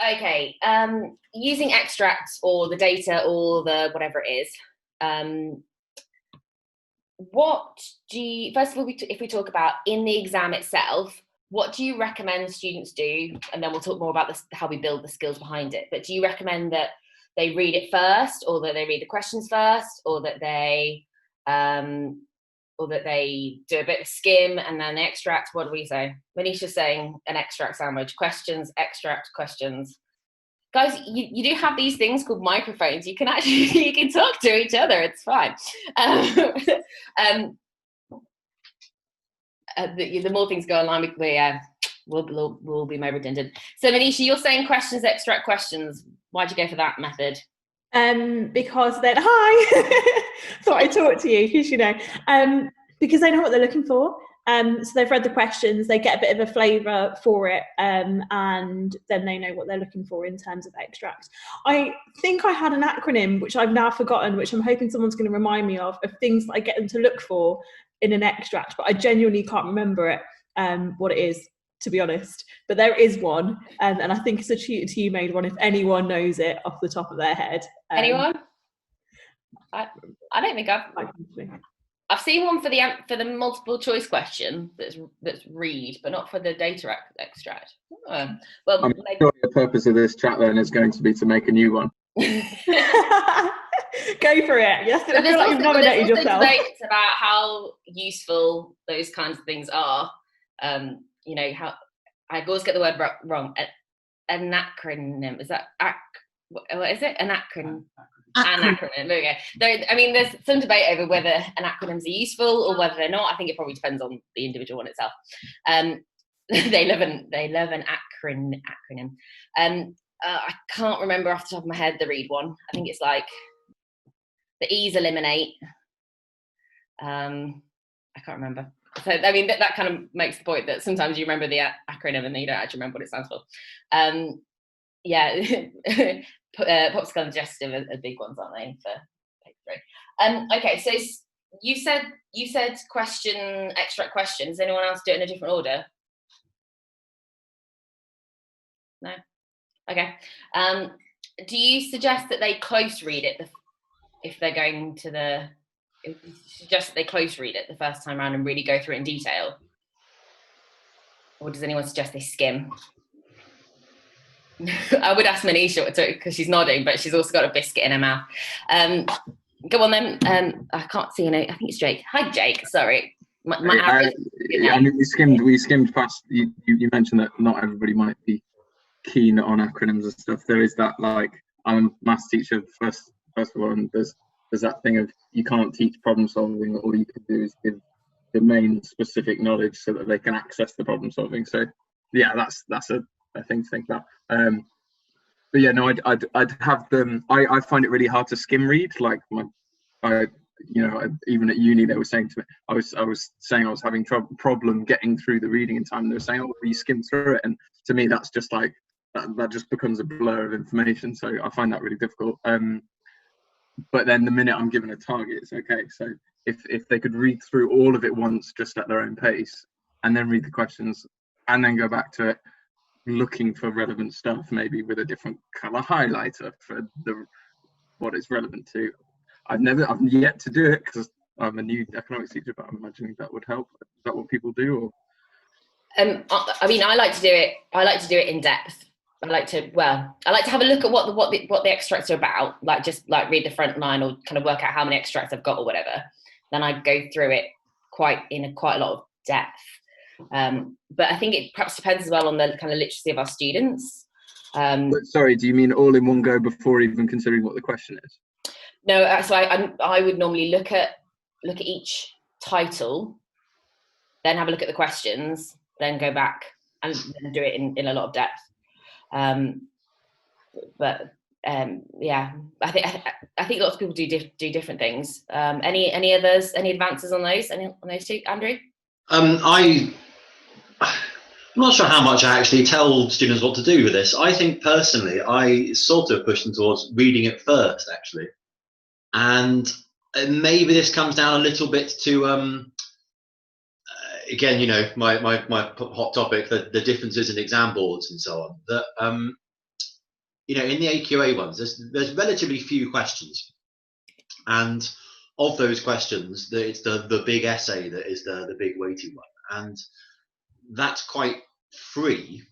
Okay, using extracts or the data or the whatever it is, what do you, first of all, if we talk about in the exam itself, what do you recommend students do? And then we'll talk more about this, how we build the skills behind it. But do you recommend that they read it first, or that they read the questions first, or that they do a bit of skim and then extract? What do we say? Manisha's saying an extract sandwich. Questions, extract, questions. Guys, you do have these things called microphones. You can actually you can talk to each other. It's fine. The more things go online, we'll be more redundant. So Manisha, you're saying questions, extract, questions. Why'd you go for that method? Because then thought I'd talk to you because because they know what they're looking for. So they've read the questions, they get a bit of a flavour for it, and then they know what they're looking for in terms of extract. I think I had an acronym, which I've now forgotten, which I'm hoping someone's going to remind me of things that I get them to look for in an extract, but I genuinely can't remember it, what it is, to be honest. But there is one, and I think it's a Tutor to You made one, if anyone knows it off the top of their head. Anyone? I don't think I've seen one for the multiple choice question that's read, but not for the data extract. Oh, well, I'm sure the purpose of this chat then is going to be to make a new one. Go for it. Yes, I feel like you've nominated yourself. There's debates about how useful those kinds of things are. How I always get the word wrong. An acronym, is that what is it? An acronym. An acronym. There we go. There's some debate over whether an acronyms are useful or whether they're not. I think it probably depends on the individual one itself. They love an acronym. I can't remember off the top of my head the read one. I think it's like the E's eliminate. I can't remember. So that kind of makes the point that sometimes you remember the acronym and then you don't actually remember what it stands for. Popsicle and digestive are big ones, aren't they, for paper 3? Okay, so you said question, extract question. Does anyone else do it in a different order? No? Okay. Do you suggest that they close read it if they're going to suggest that they close read it the first time around and really go through it in detail? Or does anyone suggest they skim? I would ask Manisha because she's nodding, but she's also got a biscuit in her mouth. Go on then. I can't see I think it's Jake. Hi, Jake. Sorry. We skimmed past. You mentioned that not everybody might be keen on acronyms and stuff. There is that, like, I'm a maths teacher first of all, and there's that thing of you can't teach problem solving. All you can do is give domain specific knowledge so that they can access the problem solving. So yeah, that's a thing to think about. But yeah, no, I'd have them. I find it really hard to skim read. Like even at uni, they were saying to me, I was saying I was having problem getting through the reading in time. And they were saying, "Oh, you skim through it," and to me, that's just like that just becomes a blur of information. So I find that really difficult. But then the minute I'm given a target, it's okay. So if they could read through all of it once, just at their own pace, and then read the questions, and then go back to it, looking for relevant stuff, maybe with a different color highlighter for what it's relevant to. I've yet to do it because I'm a new economics teacher, but I'm imagining that would help. Is that what people do? Or I like to do it. I like to do it in depth. I like to have a look at what the extracts are about. Like just like read the front line or kind of work out how many extracts I've got or whatever. Then I go through it quite a lot of depth. But I think it perhaps depends as well on the kind of literacy of our students. Sorry, do you mean all in one go before even considering what the question is? No, so I would normally look at each title, then have a look at the questions, then go back and then do it in a lot of depth. Yeah, I think lots of people do different things. Any others? Any advances on those? On those two, Andrew? I'm not sure how much I actually tell students what to do with this. I think personally, I sort of push them towards reading it first, actually. And maybe this comes down a little bit to, again, my hot topic, the differences in exam boards and so on. That in the AQA ones, there's relatively few questions, and of those questions, it's the big essay that is the big weighty one, and that's quite free.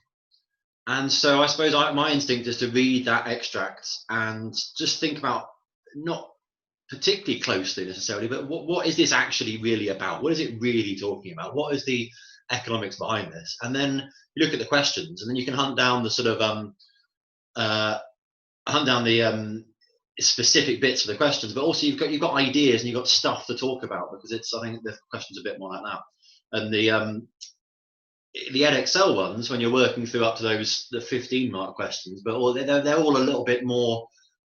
And so I suppose my instinct is to read that extract and just think about, not particularly closely necessarily, but what is this actually really about? What is it really talking about? What is the economics behind this? And then you look at the questions, and then you can hunt down the sort of specific bits of the questions, but also you've got ideas and you've got stuff to talk about, because I think the questions are a bit more like that. And the Edexcel ones, when you're working through up to the 15 mark questions, but they're all a little bit more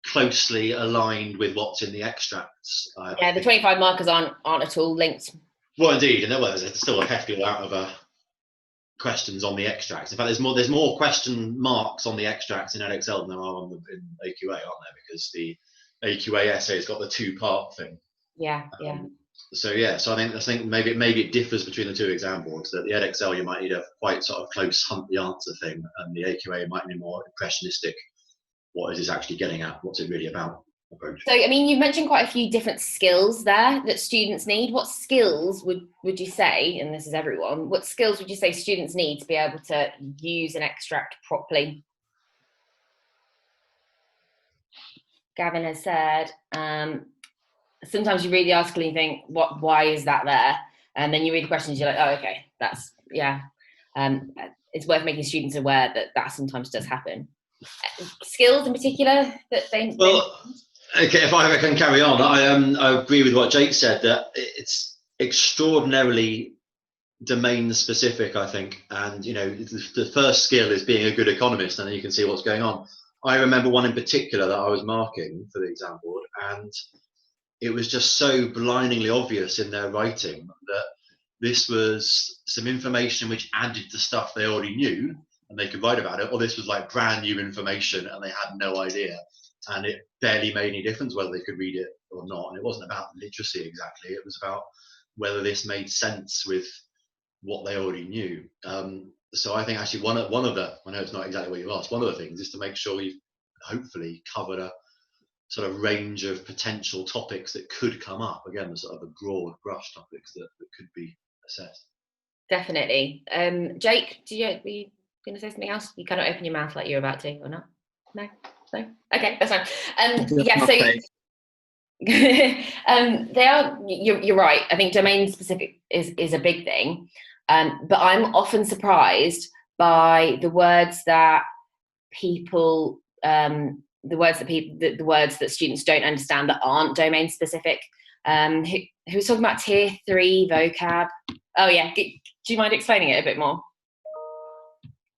closely aligned with what's in the extracts. The 25 markers aren't at all linked. Well, indeed, and there's still a hefty amount of questions on the extracts. In fact, there's more question marks on the extracts in Edexcel than there are in AQA, aren't there? Because the AQA essay has got the 2-part thing. Yeah. So I think maybe it differs between the 2 exam boards. That the Edexcel, you might need a quite sort of close hunt the answer thing, and the AQA might be more impressionistic. What is this actually getting at? What's it really about? Approach. So, I mean, you've mentioned quite a few different skills there that students need. What skills would you say, and this is everyone, what skills would you say students need to be able to use an extract properly? Gavin has said, sometimes you read the article and you think, why is that there? And then you read the questions, you're like, oh, okay, that's, yeah. It's worth making students aware that sometimes does happen. Skills in particular that they... Well, okay, if I can carry on, I agree with what Jake said, that it's extraordinarily domain specific, I think. And, the first skill is being a good economist, and then you can see what's going on. I remember one in particular that I was marking for the exam board, and it was just so blindingly obvious in their writing that this was some information which added to stuff they already knew and they could write about it, or this was like brand new information and they had no idea, and it barely made any difference whether they could read it or not. And it wasn't about literacy exactly, it was about whether this made sense with what they already knew. So I think actually one of the, I know it's not exactly what you asked, one of the things is to make sure you've hopefully covered a sort of range of potential topics that could come up. Again, the sort of the broad brush topics that could be assessed. Definitely. Jake, were you going to say something else? You kind of open your mouth like you're about to, or not? No? Okay, that's fine. They are. You're right. I think domain specific is a big thing, but I'm often surprised by the words that people. The words that students don't understand that aren't domain specific. Who's talking about tier 3 vocab? Oh yeah, do you mind explaining it a bit more?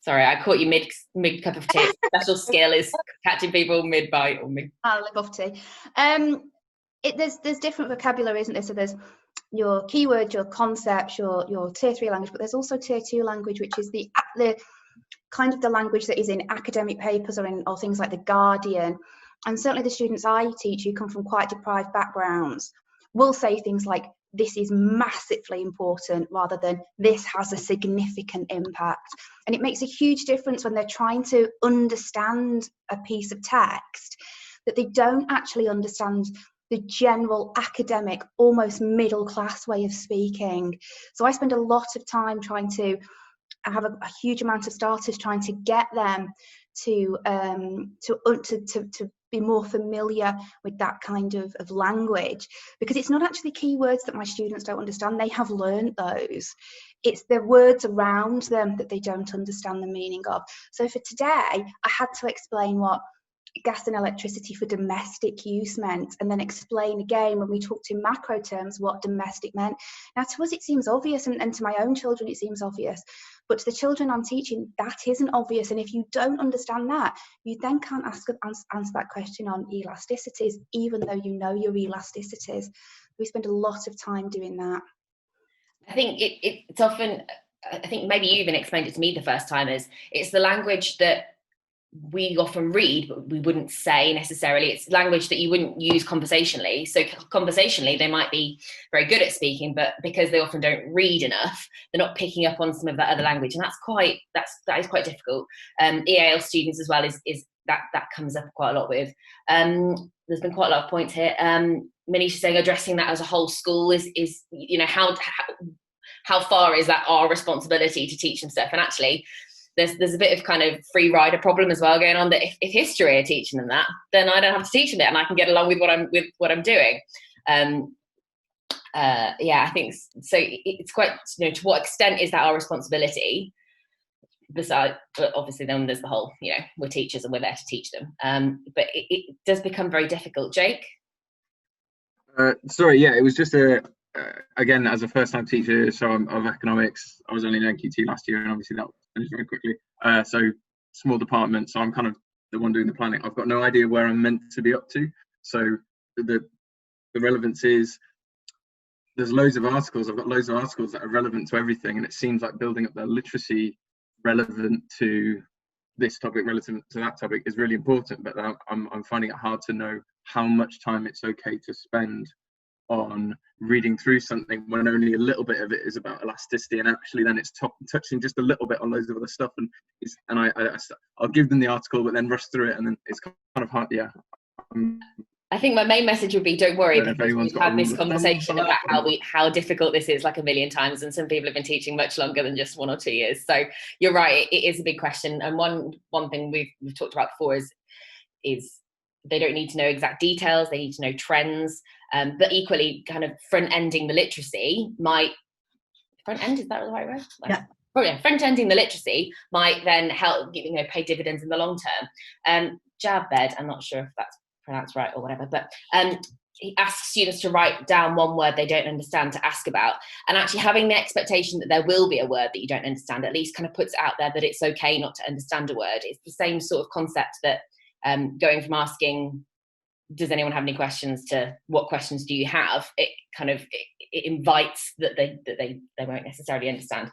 Sorry, I caught you mid cup of tea. Special skill is catching people mid bite or mid. I love tea. There's different vocabulary, isn't there? So there's your keywords, your concepts, your tier 3 language, but there's also tier 2 language, which is the kind of the language that is in academic papers or things like The Guardian. And certainly the students I teach who come from quite deprived backgrounds will say things like, this is massively important, rather than this has a significant impact. And it makes a huge difference when they're trying to understand a piece of text, that they don't actually understand the general academic, almost middle class way of speaking. So I spend a lot of time trying to have a huge amount of starters, trying to get them to be more familiar with that kind of language, because it's not actually keywords that my students don't understand. They have learned those. It's the words around them that they don't understand the meaning of. So for today, I had to explain what gas and electricity for domestic use meant, and then explain again when we talked in macro terms what domestic meant. Now to us it seems obvious, and to my own children it seems obvious, but to the children I'm teaching that isn't obvious. And if you don't understand that, you then can't answer that question on elasticities, even though you know your elasticities. We spend a lot of time doing that. I think it's often, I think maybe you even explained it to me the first time, is it's the language that we often read, but we wouldn't say necessarily. It's language that you wouldn't use conversationally. So conversationally, they might be very good at speaking, but because they often don't read enough, they're not picking up on some of that other language. And that is quite difficult. EAL students as well is that comes up quite a lot with. There's been quite a lot of points here. Manisha saying addressing that as a whole school is how far is that our responsibility to teach them stuff? And actually, there's a bit of kind of free rider problem as well going on, that if history are teaching them that, then I don't have to teach them it, and I can get along with what I'm doing. I think so. It's quite, you know, to what extent is that our responsibility? Besides, but obviously then there's the whole, you know, we're teachers and we're there to teach them. But it does become very difficult. Jake? Sorry, yeah, it was just again, as a first-time teacher, so of economics, I was only in NQT last year, and obviously that finished very quickly. So small department, so I'm kind of the one doing the planning. I've got no idea where I'm meant to be up to. So the relevance is, there's loads of articles. I've got loads of articles that are relevant to everything, and it seems like building up their literacy relevant to this topic, relevant to that topic, is really important. But I'm finding it hard to know how much time it's okay to spend on reading through something when only a little bit of it is about elasticity, and actually then it's touching just a little bit on loads of other stuff, and I'll give them the article but then rush through it, and then it's kind of hard. I think my main message would be, don't worry, because we've had this conversation about how difficult this is like a million times, and some people have been teaching much longer than just 1 or 2 years. So you're right, it is a big question. And one thing we've talked about before is they don't need to know exact details, they need to know trends, but equally kind of front-ending the literacy might, front-end, is that the right word? Yeah. Oh yeah, front-ending the literacy might then help, you know, pay dividends in the long term. Javed, I'm not sure if that's pronounced right or whatever, but he asks students to write down one word they don't understand to ask about, and actually having the expectation that there will be a word that you don't understand at least kind of puts it out there that it's okay not to understand a word. It's the same sort of concept that going from asking, does anyone have any questions, to what questions do you have, it kind of it invites that they won't necessarily understand.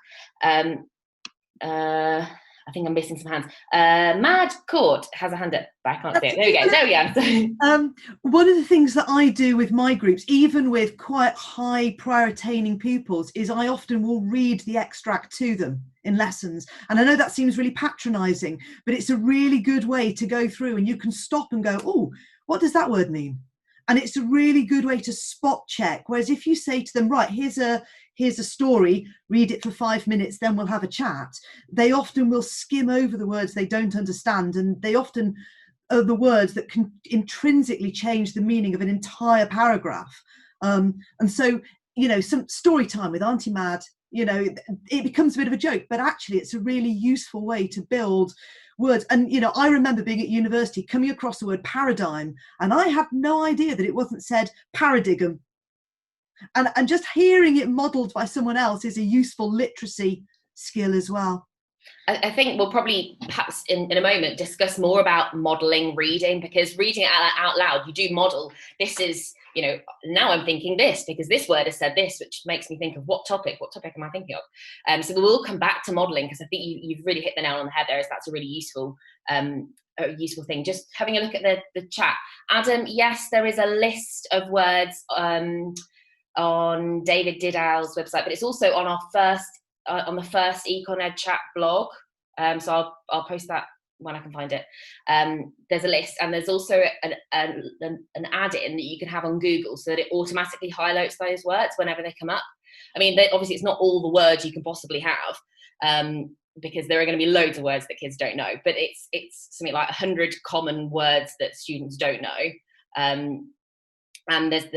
I think I'm missing some hands. Mad Court has a hand up, but I can't see it. There we go. There we are. One of the things that I do with my groups, even with quite high prior attaining pupils, is I often will read the extract to them in lessons. And I know that seems really patronising, but it's a really good way to go through, and you can stop and go, oh, what does that word mean? And it's a really good way to spot check. Whereas if you say to them, right, here's a story, read it for 5 minutes, then we'll have a chat, they often will skim over the words they don't understand, and they often are the words that can intrinsically change the meaning of an entire paragraph. And so, you know, some story time with Auntie Mad, you know, it becomes a bit of a joke, but actually it's a really useful way to build words. And, you know, I remember being at university, coming across the word paradigm, and I had no idea that it wasn't said paradigm. And just hearing it modelled by someone else is a useful literacy skill as well. I think we'll probably perhaps in a moment discuss more about modelling reading, because reading it out loud, you do model. This is, you know, now I'm thinking this because this word has said this, which makes me think of what topic am I thinking of? So we will come back to modelling, because I think you've really hit the nail on the head there. That's a really useful thing. Just having a look at the chat. Adam, yes, there is a list of words on David Didow's website, but it's also on our on the first Econ Ed Chat blog. So I'll post that when I can find it. There's a list, and there's also an add-in that you can have on Google so that it automatically highlights those words whenever they come up. I mean, obviously it's not all the words you can possibly have, because there are going to be loads of words that kids don't know, but it's something like 100 common words that students don't know. And there's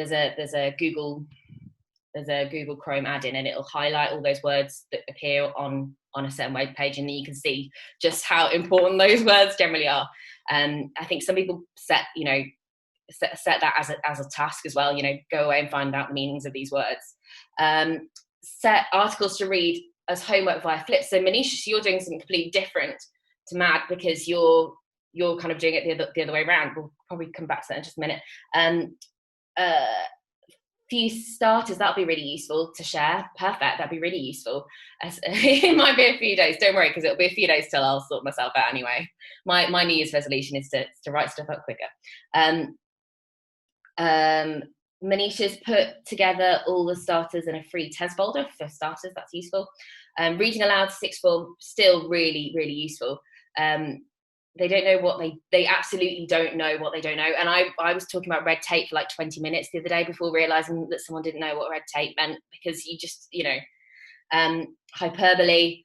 a Google Chrome add-in, and it'll highlight all those words that appear on a certain web page, and then you can see just how important those words generally are. I think some people set that as a task as well. You know, go away and find out the meanings of these words. Set articles to read as homework via Flip. So Manisha, you're doing something completely different to Mad, because you're kind of doing it the other way around. We'll probably come back to that in just a minute. Few starters, that'll be really useful to share. Perfect, that'd be really useful. It might be a few days, don't worry, because it'll be a few days till I'll sort myself out anyway. My New Year's resolution is to write stuff up quicker. Manisha's put together all the starters in a free test folder for starters. That's useful. Reading aloud to sixth form, still really, really useful. they don't know what they absolutely don't know what they don't know. And I was talking about red tape for like 20 minutes the other day before realizing that someone didn't know what red tape meant, because you just, hyperbole.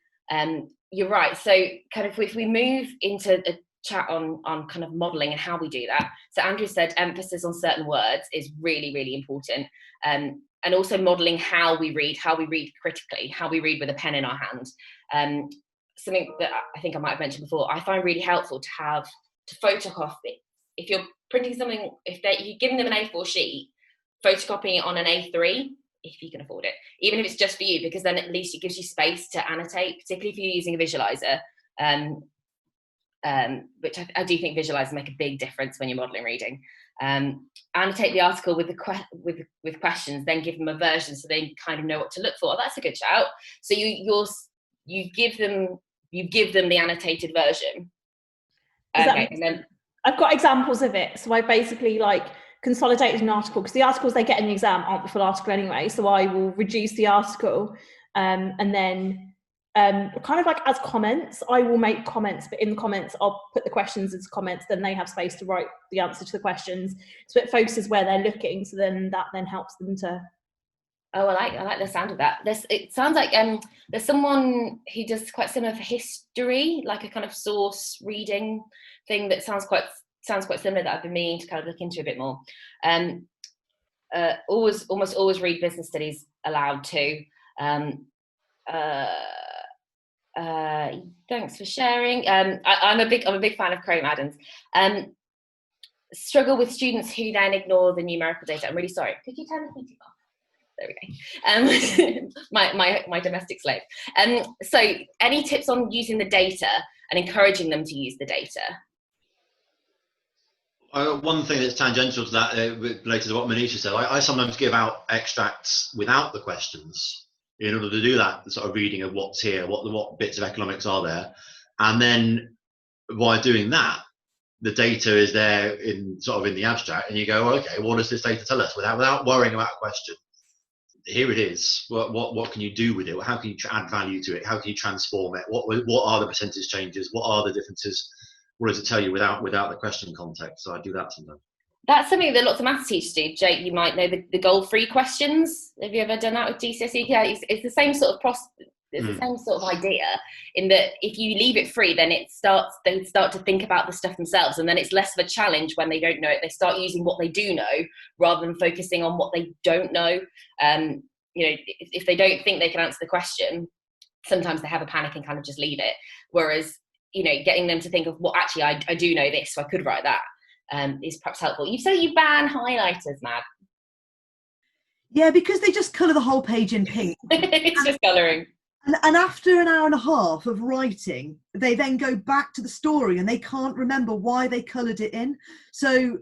You're right. So kind of if we move into a chat on kind of modeling and how we do that. So Andrew said emphasis on certain words is really, really important. And also modeling how we read critically, how we read with a pen in our hand. Something that I think I might have mentioned before, I find really helpful to photocopy. If you're printing something, you're giving them an A4 sheet, photocopying it on an A3, if you can afford it, even if it's just for you, because then at least it gives you space to annotate, particularly if you're using a visualizer, which I do think visualizers make a big difference when you're modeling reading. Annotate the article with questions, then give them a version so they kind of know what to look for. That's a good shout. So you give them the annotated version. Okay, and then I've got examples of it. So I basically consolidated an article, because the articles they get in the exam aren't the full article anyway. So I will reduce the article, and then kind of like as comments, I will make comments, but in the comments I'll put the questions as comments, then they have space to write the answer to the questions. So it focuses where they're looking, so then that helps them to. Oh, I like the sound of that. It sounds like there's someone who does quite similar for history, like a kind of source reading thing that sounds quite similar, that I've been meaning to kind of look into a bit more. Almost always read business studies aloud too. Thanks for sharing. I'm a big fan of Chrome add-ins. Struggle with students who then ignore the numerical data. I'm really sorry. Could you turn the heating off? There we go. My domestic slave. So any tips on using the data and encouraging them to use the data? One thing that's tangential to that, related to what Manisha said, I sometimes give out extracts without the questions in order to do that sort of reading of what's here, what bits of economics are there. And then by doing that, the data is there in the abstract, and you go, okay, what does this data tell us, without worrying about a question? Here it is. What can you do with it? How can you add value to it? How can you transform it? What are the percentage changes? What are the differences? What does it tell you without the question context? So I do that sometimes. That's something that lots of maths teachers do. Jake, you might know the goal-free questions. Have you ever done that with GCSE? Yeah, it's the same sort of the same sort of idea, in that if you leave it free, then they start to think about the stuff themselves, and then it's less of a challenge when they don't know it. They start using what they do know rather than focusing on what they don't know. If they don't think they can answer the question, sometimes they have a panic and kind of just leave it. Whereas, getting them to think of, well, actually, I do know this, so I could write that, is perhaps helpful. You say you ban highlighters, Mad. Yeah, because they just colour the whole page in pink. It's just colouring. And after an hour and a half of writing, they then go back to the story and they can't remember why they coloured it in. So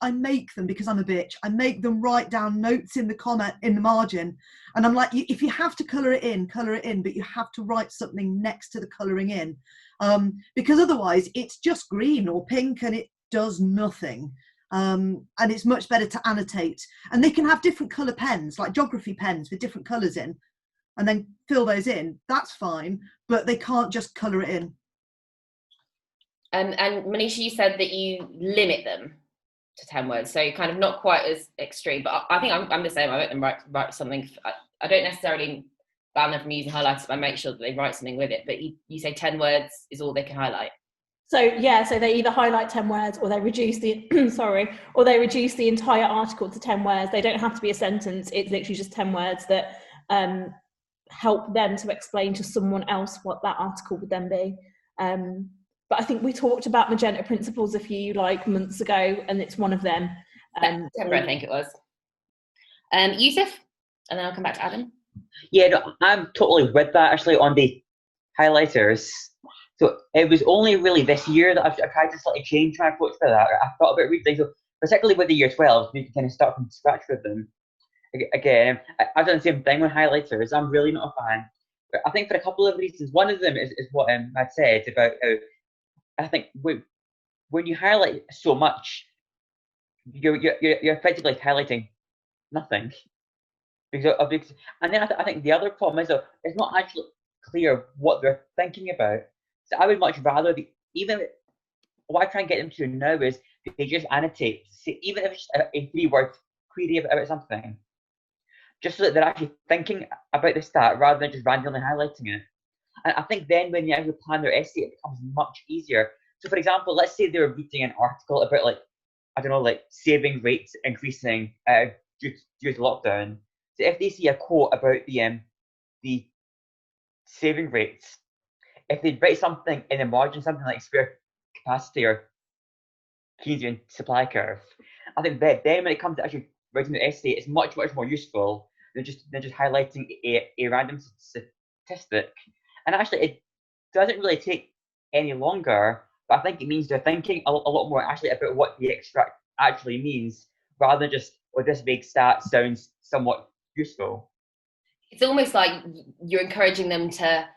I make them, because I'm a bitch, I make them write down notes in the margin. And I'm like, if you have to colour it in, but you have to write something next to the colouring in. Because otherwise it's just green or pink and it does nothing. And it's much better to annotate. And they can have different colour pens, like geography pens with different colours in, and then fill those in. That's fine, but they can't just colour it in. And Manisha, you said that you limit them to 10 words, so kind of not quite as extreme, but I think I'm the same. I let them write something. I don't necessarily ban them from using highlighters, but I make sure that they write something with it. But you say 10 words is all they can highlight. So they either highlight 10 words, or they reduce the entire article to 10 words. They don't have to be a sentence. It's literally just 10 words that help them to explain to someone else what that article would then be. But I think we talked about Magenta Principles a few months ago, and it's one of them. September, I think it was. Yusuf, and then I'll come back to Adam. Yeah, no, I'm totally with that actually on the highlighters. So it was only really this year that I've tried to slightly change my approach for that. I thought about reading, so particularly with the year 12, you can kind of start from scratch with them. Again, I've done the same thing with highlighters. I'm really not a fan. But I think for a couple of reasons. One of them is what I'd said about how I think when you highlight so much, you're effectively highlighting nothing. And then I think the other problem is that it's not actually clear what they're thinking about. So I would much rather even what I try and get them to do now is they just annotate, even if it's a 3-word query about something, just so that they're actually thinking about the stat rather than just randomly highlighting it. And I think then when you actually plan their essay, it becomes much easier. So for example, let's say they're reading an article about, like, I don't know, like saving rates increasing due to lockdown. So if they see a quote about the saving rates, if they write something in the margin, something like spare capacity or Keynesian supply curve, I think that then when it comes to actually writing the essay, it's much more useful than just highlighting a random statistic. And actually, it doesn't really take any longer, but I think it means they're thinking a lot more actually about what the extract actually means, rather than just, well, this vague stat sounds somewhat useful. It's almost like you're encouraging them to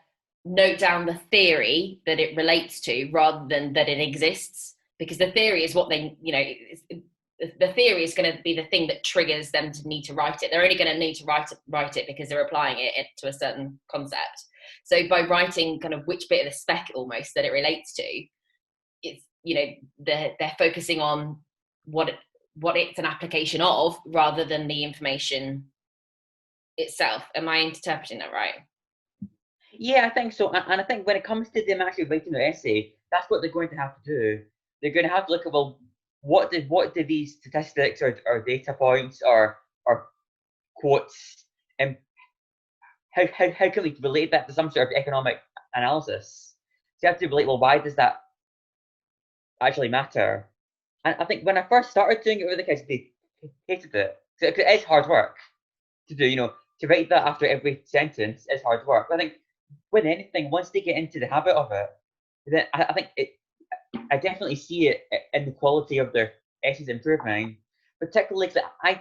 note down the theory that it relates to rather than that it exists, because the theory is what they, the theory is going to be the thing that triggers them to need to write it. They're only going to need to write it because they're applying it to a certain concept. So by writing kind of which bit of the spec almost that it relates to, it's, they're focusing on what it's an application of rather than the information itself. Am I interpreting that right? Yeah, I think so. And I think when it comes to them actually writing their essay, that's what they're going to have to do. They're going to have to look at, well, what do these statistics or data points or quotes, and how can we relate that to some sort of economic analysis? So you have to relate, well, why does that actually matter? And I think when I first started doing it with the kids, they hated it. Because it is hard work to do, to write that after every sentence is hard work. I think with anything, once they get into the habit of it, then I think I definitely see it in the quality of their essays improving, particularly because I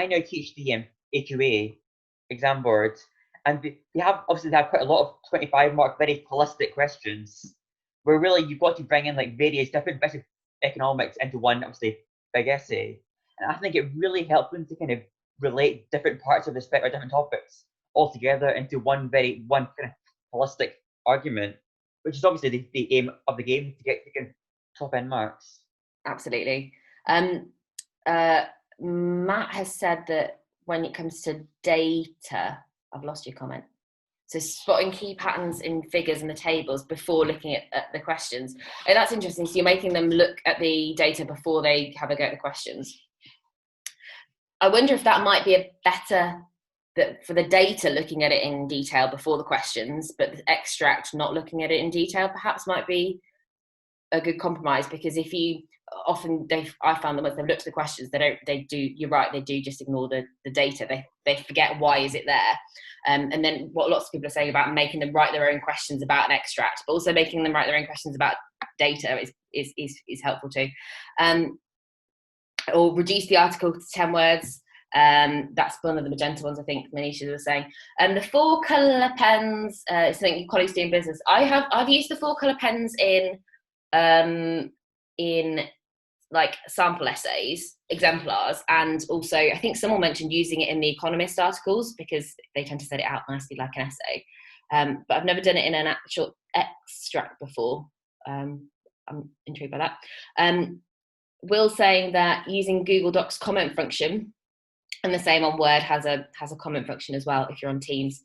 now teach the AQA exam board, and they have quite a lot of 25-mark, very holistic questions, where really you've got to bring in like various different bits of economics into one, obviously, big essay. And I think it really helps them to kind of relate different parts of the spec or different topics all together into one kind of holistic argument, which is obviously the aim of the game, to get top end marks. Absolutely. Matt has said that when it comes to data, I've lost your comment. So spotting key patterns in figures and the tables before looking at the questions. Oh, that's interesting. So you're making them look at the data before they have a go at the questions. I wonder if that might be a better, that for the data, looking at it in detail before the questions, but the extract not looking at it in detail perhaps might be a good compromise, because if you I found that once they've looked at the questions, you're right, they do just ignore the data. They forget why is it there. And then what lots of people are saying about making them write their own questions about an extract, but also making them write their own questions about data is helpful too. Or reduce the article to 10 words. That's one of the magenta ones, I think Manisha was saying. And the 4 colour pens, something your colleagues do in business. I've used the 4 colour pens in like sample essays, exemplars, and also I think someone mentioned using it in the Economist articles because they tend to set it out nicely like an essay. But I've never done it in an actual extract before. I'm intrigued by that. Will saying that using Google Docs comment function, and the same on Word has a comment function as well if you're on Teams,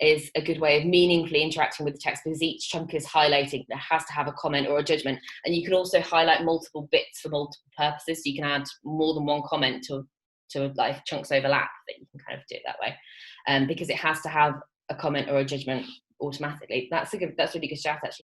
is a good way of meaningfully interacting with the text, because each chunk is highlighting that has to have a comment or a judgment. And you can also highlight multiple bits for multiple purposes, so you can add more than one comment to like chunks overlap, that you can kind of do it that way, because it has to have a comment or a judgment automatically. That's a really good shout actually.